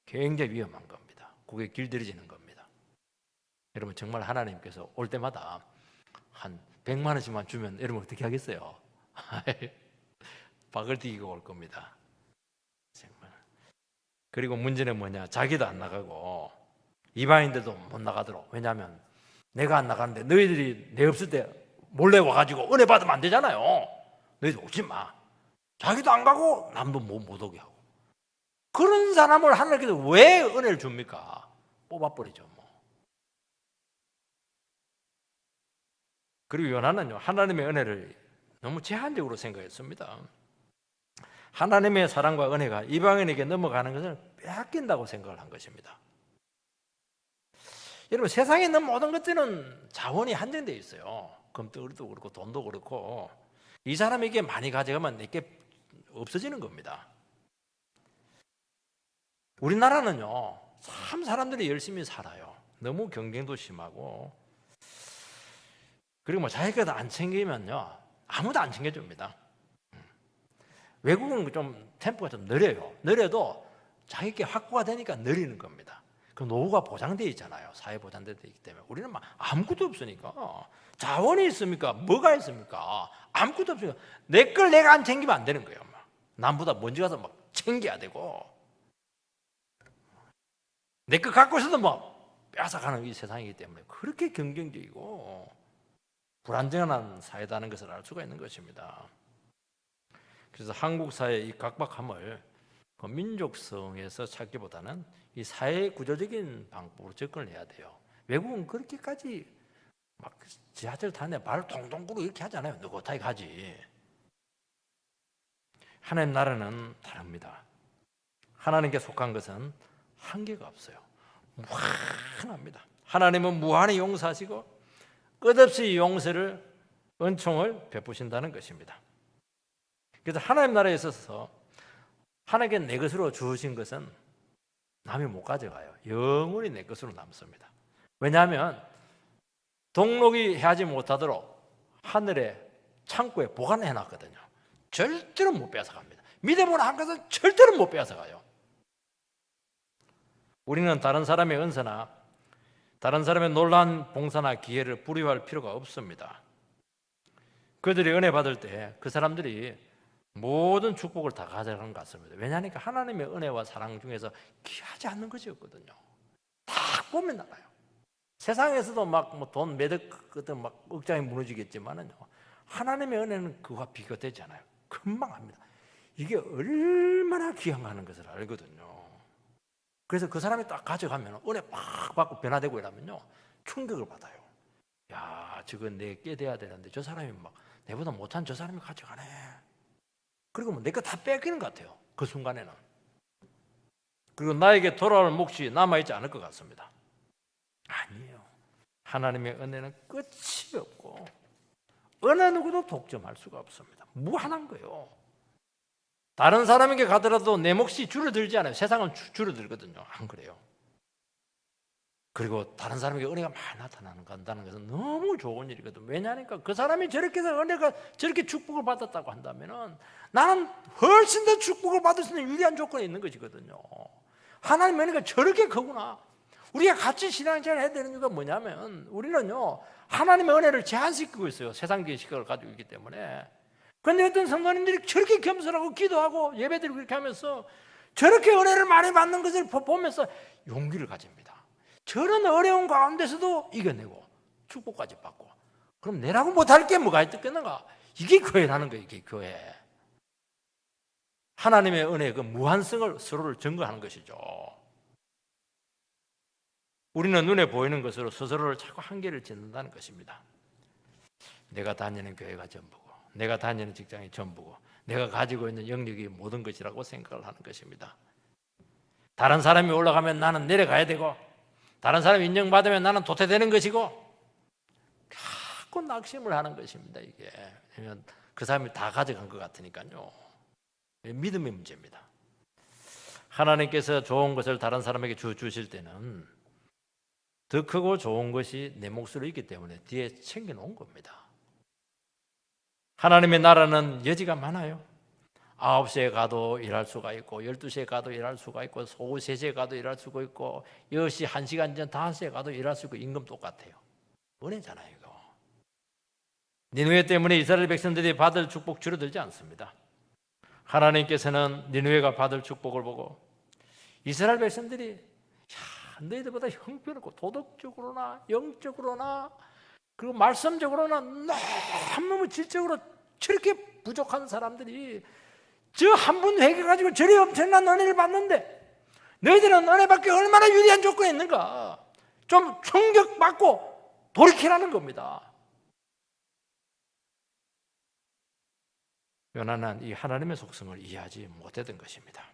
굉장히 위험한 겁니다. 그게 길들여지는 겁니다. 여러분, 정말 하나님께서 올 때마다 한 100만 원씩만 주면 여러분 어떻게 하겠어요? 박을 튀기고 올 겁니다. 정말. 그리고 문제는 뭐냐? 자기도 안 나가고 이방인들도 못 나가도록. 왜냐하면 내가 안 나가는데 너희들이 내 없을 때 몰래 와가지고 은혜 받으면 안 되잖아요. 너희들 오지 마. 자기도 안 가고 남도 못 오게 하고. 그런 사람을 하나님께서 왜 은혜를 줍니까? 뽑아버리죠 뭐. 그리고 요나는요, 하나님의 은혜를 너무 제한적으로 생각했습니다. 하나님의 사랑과 은혜가 이방인에게 넘어가는 것을 빼앗긴다고 생각을 한 것입니다. 여러분, 세상에 있는 모든 것들은 자원이 한정되어 있어요. 금덩어리도 그렇고 돈도 그렇고 이 사람에게 많이 가져가면 내게 없어지는 겁니다. 우리나라는요, 참 사람들이 열심히 살아요. 너무 경쟁도 심하고 그리고 뭐 자기가 안 챙기면요 아무도 안 챙겨줍니다. 외국은 좀 템포가 좀 느려요. 느려도 자기께 확보가 되니까 느리는 겁니다. 그 노후가 보장되어 있잖아요. 사회 보장되어 있기 때문에. 우리는 막 아무것도 없으니까. 자원이 있습니까? 뭐가 있습니까? 아무것도 없으니까 내 걸 내가 안 챙기면 안 되는 거예요. 막. 남보다 먼저 가서 막 챙겨야 되고 내 거 갖고 있어도 뭐 뺏어가는 이 세상이기 때문에 그렇게 경쟁적이고 불안정한 사회다는 것을 알 수가 있는 것입니다. 그래서 한국 사회의 이 각박함을 그 민족성에서 찾기보다는 이 사회 구조적인 방법으로 접근을 해야 돼요. 외국은 그렇게까지 막 지하철 타는데 발 동동 구르고 이렇게 하잖아요. 느긋하게 가지. 하나님 나라는 다릅니다. 하나님께 속한 것은 한계가 없어요. 무한합니다. 하나님은 무한히 용서하시고 끝없이 용서를, 은총을 베푸신다는 것입니다. 그래서 하나님 나라에 있어서 하나님께 내 것으로 주신 것은 남이 못 가져가요. 영원히 내 것으로 남습니다. 왜냐하면 동록이 해하지 못하도록 하늘의 창고에 보관해 놨거든요. 절대로 못 뺏어갑니다. 믿음으로 한 것은 절대로 못 뺏어가요. 우리는 다른 사람의 은사나 다른 사람의 놀라운 봉사나 기회를 불효할 필요가 없습니다. 그들이 은혜 받을 때 그 사람들이 모든 축복을 다 가져가는 것 같습니다. 왜냐하니까 하나님의 은혜와 사랑 중에서 귀하지 않는 것이 없거든요. 딱 보면 알아요. 세상에서도 막 뭐 돈 매덕 같은 막 억장이 무너지겠지만은요, 하나님의 은혜는 그와 비교되지 않아요. 금방 압니다. 이게 얼마나 귀한가는 것을 알거든요. 그래서 그 사람이 딱 가져가면 은혜 팍 받고 변화되고 이러면요 충격을 받아요. 야, 저건 내게 돼야 되는데 저 사람이 막 내보다 못한 저 사람이 가져가네. 그리고 뭐 내 거 다 뺏기는 것 같아요. 그 순간에는. 그리고 나에게 돌아올 몫이 남아있지 않을 것 같습니다. 아니에요. 하나님의 은혜는 끝이 없고 어느 누구도 독점할 수가 없습니다. 무한한 거예요. 다른 사람에게 가더라도 내 몫이 줄어들지 않아요. 세상은 줄어들거든요. 안 그래요? 그리고 다른 사람에게 은혜가 많이 나타나는 것은 너무 좋은 일이거든요. 왜냐하니까 그 사람이 저렇게 해서 은혜가 저렇게 축복을 받았다고 한다면 나는 훨씬 더 축복을 받을 수 있는 유리한 조건이 있는 것이거든요. 하나님의 은혜가 저렇게 크구나. 우리가 같이 신앙생활을 해야 되는 이유가 뭐냐면 우리는요 하나님의 은혜를 제한시키고 있어요. 세상적인 시각을 가지고 있기 때문에. 그런데 어떤 성도님들이 저렇게 겸손하고 기도하고 예배드리고 그렇게 하면서 저렇게 은혜를 많이 받는 것을 보면서 용기를 가집니다. 저런 어려운 가운데서도 이겨내고 축복까지 받고, 그럼 내라고 못할 게 뭐가 있겠는가? 이게 교회라는 거예요. 이게 교회. 하나님의 은혜의 그 무한성을 서로를 증거하는 것이죠. 우리는 눈에 보이는 것으로 스스로를 자꾸 한계를 짓는다는 것입니다. 내가 다니는 교회가 전부고, 내가 다니는 직장이 전부고, 내가 가지고 있는 영역이 모든 것이라고 생각을 하는 것입니다. 다른 사람이 올라가면 나는 내려가야 되고, 다른 사람이 인정받으면 나는 도태되는 것이고, 자꾸 낙심을 하는 것입니다. 이게 왜냐하면 그 사람이 다 가져간 것 같으니까요. 믿음의 문제입니다. 하나님께서 좋은 것을 다른 사람에게 주실 때는 더 크고 좋은 것이 내 몫으로 있기 때문에 뒤에 챙겨놓은 겁니다. 하나님의 나라는 여지가 많아요. 9시에 가도 일할 수가 있고, 12시에 가도 일할 수가 있고, 오후 3시에 가도 일할 수가 있고, 10시 1시간 전 5시에 가도 일할 수 있고, 임금 똑같아요. 은혜잖아요 이거. 니느웨 때문에 이스라엘 백성들이 받을 축복 줄어들지 않습니다. 하나님께서는 니느웨가 받을 축복을 보고 이스라엘 백성들이 너희들보다 형편없고 도덕적으로나 영적으로나 그리고 말씀적으로나 너무 질적으로 저렇게 부족한 사람들이 저 한 분 회개가지고 저리 엄청난 은혜를 받는데 너희들은 은혜 받기 얼마나 유리한 조건이 있는가? 좀 충격받고 돌이키라는 겁니다. 요나는 이 하나님의 속성을 이해하지 못했던 것입니다.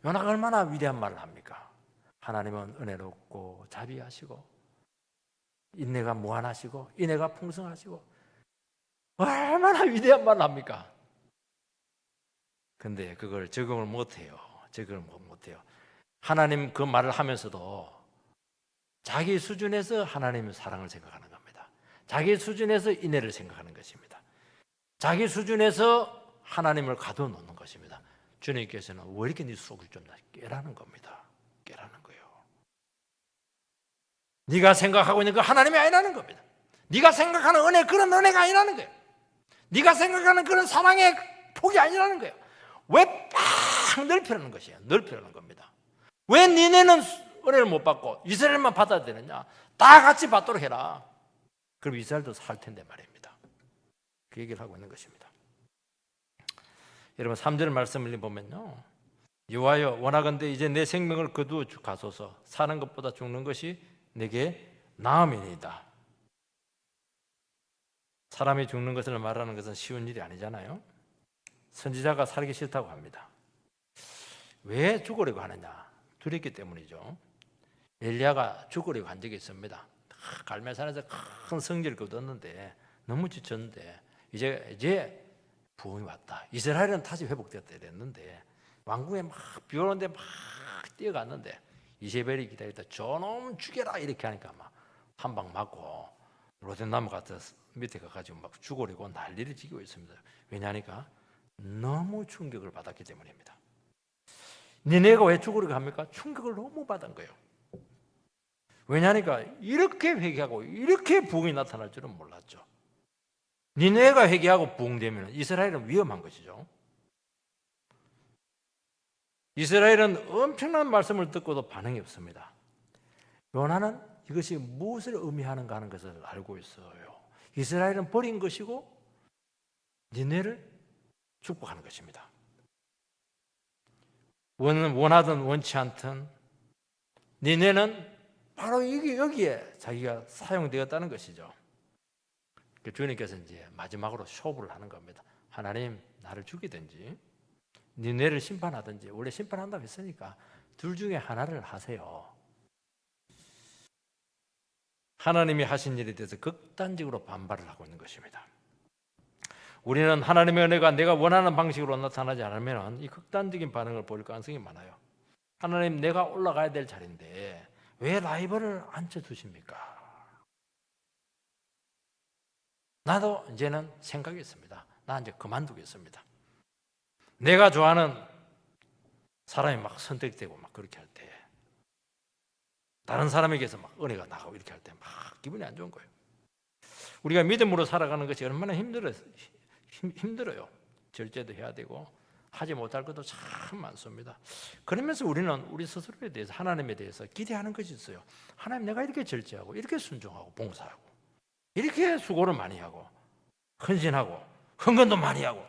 요나가 얼마나 위대한 말을 합니까? 하나님은 은혜롭고 자비하시고 인내가 무한하시고 인애가 풍성하시고, 얼마나 위대한 말을 합니까? 근데 그걸 적용을 못해요. 적용을 못해요. 하나님 그 말을 하면서도 자기 수준에서 하나님의 사랑을 생각하는 겁니다. 자기 수준에서 인애를 생각하는 것입니다. 자기 수준에서 하나님을 가둬놓는 것입니다. 주님께서는 왜 이렇게 네 속을 좀 깨라는 겁니다. 깨라는 거예요. 네가 생각하고 있는 그 하나님이 아니라는 겁니다. 네가 생각하는 은혜, 그런 은혜가 아니라는 거예요. 네가 생각하는 그런 사랑의 폭이 아니라는 거예요. 왜 팍 넓히라는 것이에요. 넓히라는 겁니다. 왜 니네는 은혜를 못 받고 이스라엘만 받아야 되느냐? 다 같이 받도록 해라. 그럼 이스라엘도 살 텐데 말입니다. 그 얘기를 하고 있는 것입니다. 여러분 3절 말씀을 보면요, 여호와여 원하건대 이제 내 생명을 거두어 가소서. 사는 것보다 죽는 것이 내게 나음이니이다. 사람이 죽는 것을 말하는 것은 쉬운 일이 아니잖아요. 선지자가 살기 싫다고 합니다. 왜 죽으려고 하느냐? 두렵기 때문이죠. 엘리야가 죽으려고 한 적이 있습니다. 갈멜산에서 큰 성질을 거뒀는데 너무 지쳤는데 이제 부흥이 왔다. 이스라엘은 다시 회복되었다 이랬는데 왕궁에 막 비 오는데 막 뛰어갔는데 이세벨이 기다리다 저놈 죽여라 이렇게 하니까 막 한 방 맞고 로덴나무 같은 밑에 가가지고 막 죽으려고 난리를 지고 있습니다. 왜냐하니까 너무 충격을 받았기 때문입니다. 니네가 왜 죽으려고 합니까? 충격을 너무 받은 거예요. 왜냐하니까 이렇게 회개하고 이렇게 부흥이 나타날 줄은 몰랐죠. 니네가 회개하고 부흥되면 이스라엘은 위험한 것이죠. 이스라엘은 엄청난 말씀을 듣고도 반응이 없습니다. 요나는 이것이 무엇을 의미하는가 하는 것을 알고 있어요. 이스라엘은 버린 것이고 니네를 축복하는 것입니다. 원하든 원치 않든 니네는 바로 여기에 자기가 사용되었다는 것이죠. 주님께서 이제 마지막으로 쇼부를 하는 겁니다. 하나님 나를 죽이든지 니네를 심판하든지, 원래 심판한다고 했으니까 둘 중에 하나를 하세요. 하나님이 하신 일에 대해서 극단적으로 반발을 하고 있는 것입니다. 우리는 하나님의 은혜가 내가 원하는 방식으로 나타나지 않으면 이 극단적인 반응을 보일 가능성이 많아요. 하나님 내가 올라가야 될 자리인데 왜 라이벌을 앉혀두십니까? 나도 이제는 생각이 있습니다. 나 이제 그만두겠습니다. 내가 좋아하는 사람이 막 선택되고 막 그렇게 할 때, 다른 사람에게서 막 은혜가 나가고 이렇게 할 때 막 기분이 안 좋은 거예요. 우리가 믿음으로 살아가는 것이 얼마나 힘들어요. 절제도 해야 되고 하지 못할 것도 참 많습니다. 그러면서 우리는 우리 스스로에 대해서, 하나님에 대해서 기대하는 것이 있어요. 하나님, 내가 이렇게 절제하고 이렇게 순종하고 봉사하고 이렇게 수고를 많이 하고 헌신하고 헌금도 많이 하고,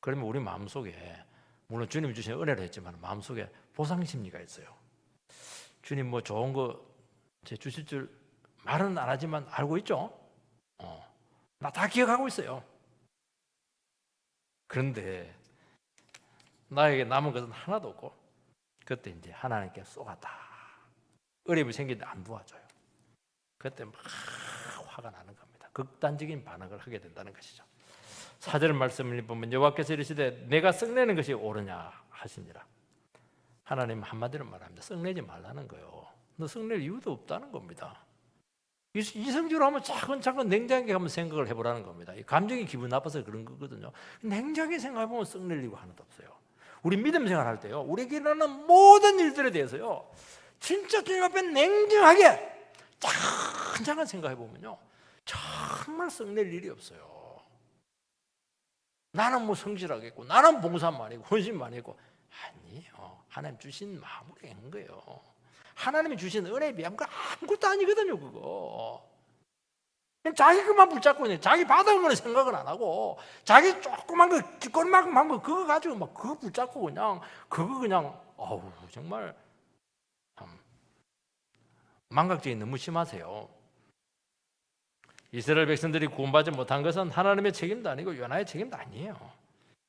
그러면 우리 마음속에, 물론 주님 주신 은혜를 했지만 마음속에 보상 심리가 있어요. 주님 뭐 좋은 거 제 주실 줄 말은 안 하지만 알고 있죠? 나 다 기억하고 있어요. 그런데 나에게 남은 것은 하나도 없고, 그때 이제 하나님께 쏘았다. 어려움이 생기는데 안 도와줘요. 그때 막 화가 나는 겁니다. 극단적인 반응을 하게 된다는 것이죠. 4절 말씀을 보면 여호와께서 이르시되 내가 썩내는 것이 옳으냐 하시니라. 하나님 한마디로 말합니다. 썩내지 말라는 거예요. 너 썩낼 이유도 없다는 겁니다. 이성적으로 하면 차근차근 냉정하게 한번 생각을 해보라는 겁니다. 감정이 기분 나빠서 그런 거거든요. 냉정하게 생각해보면 썩낼 이유가 하나도 없어요. 우리 믿음 생활할 때요, 우리에게 일어나는 모든 일들에 대해서요, 진짜 주님 앞에 냉정하게 차근차근 생각해보면요, 정말 썩낼 일이 없어요. 나는 뭐 성실하겠고, 나는 봉사 많이 했고, 헌신 많이 했고, 아니에요. 하나님 주신 마음으로 한 거예요. 하나님이 주신 은혜에 비하면 아무것도 아니거든요, 그거. 자기 것만 붙잡고 있네. 자기 받은 거는 생각은 안 하고, 자기 조그만 거, 뒷걸만큼 한 거, 그거 가지고 막 그거 붙잡고 그냥, 어우, 정말, 참, 망각증이 너무 심하세요. 이스라엘 백성들이 구원받지 못한 것은 하나님의 책임도 아니고 요나의 책임도 아니에요.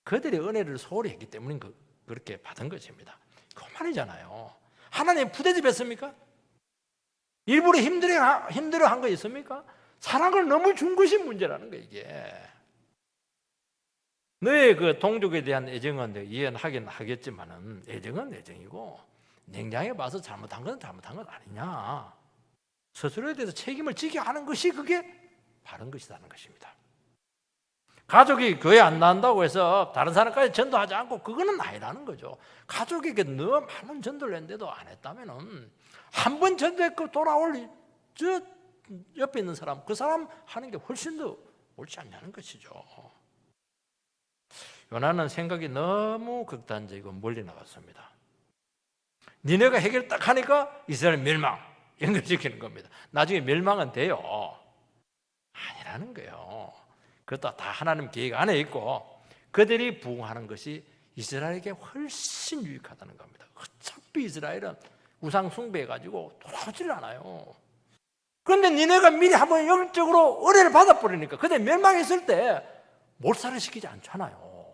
그들이 은혜를 소홀히 했기 때문에 그렇게 받은 것입니다. 그 말이잖아요. 하나님 부대접했습니까? 일부러 힘들어 한 거 있습니까? 사랑을 너무 준 것이 문제라는 거예요, 이게. 너의 그 동족에 대한 애정은 이해하긴 하겠지만은, 애정은 애정이고, 냉장에 봐서 잘못한 건 잘못한 건 아니냐. 스스로에 대해서 책임을 지게 하는 것이 그게 바른 것이라는 것입니다. 가족이 교회 안 나온다고 해서 다른 사람까지 전도하지 않고, 그거는 아니라는 거죠. 가족에게 너무 많은 전도를 했는데도 안 했다면은, 한 번 전도했고 돌아올 저 옆에 있는 사람, 그 사람 하는 게 훨씬 더 옳지 않냐는 것이죠. 요나는 생각이 너무 극단적이고 멀리 나갔습니다. 니네가 해결 딱 하니까 이스라엘 멸망, 연결시키는 겁니다. 나중에 멸망은 돼요. 아니라는 거예요. 그것도 다 하나님 계획 안에 있고, 그들이 부응하는 것이 이스라엘에게 훨씬 유익하다는 겁니다. 어차피 이스라엘은 우상 숭배해가지고 돌아오질 않아요. 그런데 니네가 미리 한번 영적으로 은혜를 받아버리니까, 그때 멸망했을 때 몰살을 시키지 않잖아요.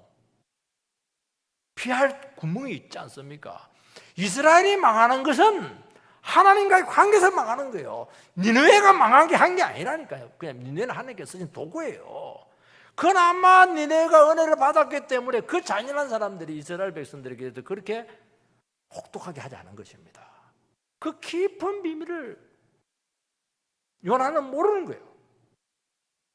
피할 구멍이 있지 않습니까? 이스라엘이 망하는 것은 하나님과의 관계에서 망하는 거예요. 니네가 망하게 한 게 아니라니까요. 그냥 니네는 하나님께서 쓰신 도구예요. 그나마 니네가 은혜를 받았기 때문에 그 잔인한 사람들이 이스라엘 백성들에게도 그렇게 혹독하게 하지 않은 것입니다. 그 깊은 비밀을 요나는 모르는 거예요.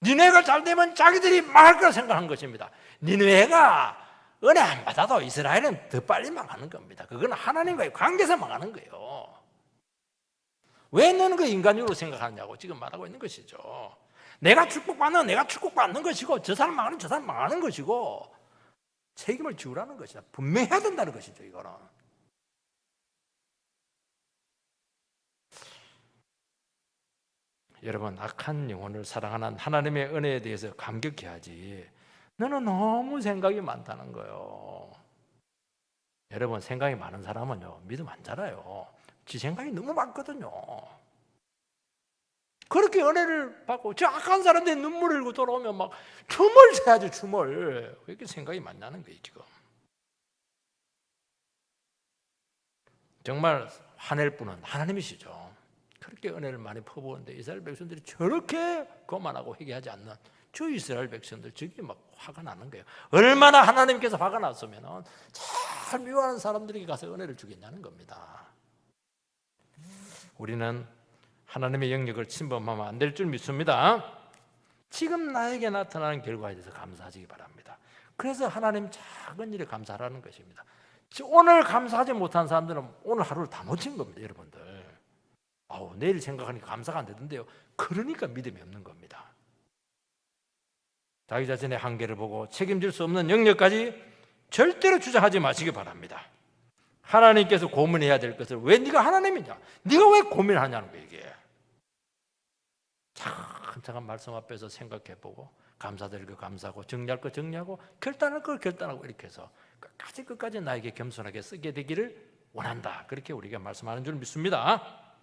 니네가 잘 되면 자기들이 망할 거라 생각한 것입니다. 니네가 은혜 안 받아도 이스라엘은 더 빨리 망하는 겁니다. 그건 하나님과의 관계에서 망하는 거예요. 왜 너는 그 인간적으로 생각하느냐고 지금 말하고 있는 것이죠. 내가 축복받는 것이고, 저 사람 망하는 것이고, 책임을 지우라는 것이다. 분명해야 된다는 것이죠, 이거는. 여러분, 악한 영혼을 사랑하는 하나님의 은혜에 대해서 감격해야지, 너는 너무 생각이 많다는 거예요. 여러분, 생각이 많은 사람은요, 믿음 안 자라요. 지 생각이 너무 많거든요. 그렇게 은혜를 받고, 저 악한 사람들이 눈물을 흘리고 돌아오면 막 춤을 춰야죠, 춤을. 왜 이렇게 생각이 많냐는 거예요, 지금. 정말 화낼 분은 하나님이시죠. 그렇게 은혜를 많이 퍼부었는데 이스라엘 백성들이 저렇게 거만하고 회개하지 않는 저 이스라엘 백성들, 저게 막 화가 나는 거예요. 얼마나 하나님께서 화가 났으면 잘 미워하는 사람들에게 가서 은혜를 주겠냐는 겁니다. 우리는 하나님의 영역을 침범하면 안 될 줄 믿습니다. 지금 나에게 나타나는 결과에 대해서 감사하시기 바랍니다. 그래서 하나님 작은 일에 감사하라는 것입니다. 오늘 감사하지 못한 사람들은 오늘 하루를 다 놓친 겁니다, 여러분들. 내일 생각하니까 감사가 안 되던데요. 그러니까 믿음이 없는 겁니다. 자기 자신의 한계를 보고 책임질 수 없는 영역까지 절대로 주장하지 마시기 바랍니다. 하나님께서 고민해야 될 것을 왜 네가 하나님이냐? 네가 왜 고민하냐는 거예요. 이게 차근차근 말씀 앞에서 생각해보고 감사드릴 거 감사하고 정리할 거 정리하고 결단할 걸 결단하고 이렇게 해서 끝까지 나에게 겸손하게 쓰게 되기를 원한다. 그렇게 우리가 말씀하는 줄 믿습니다.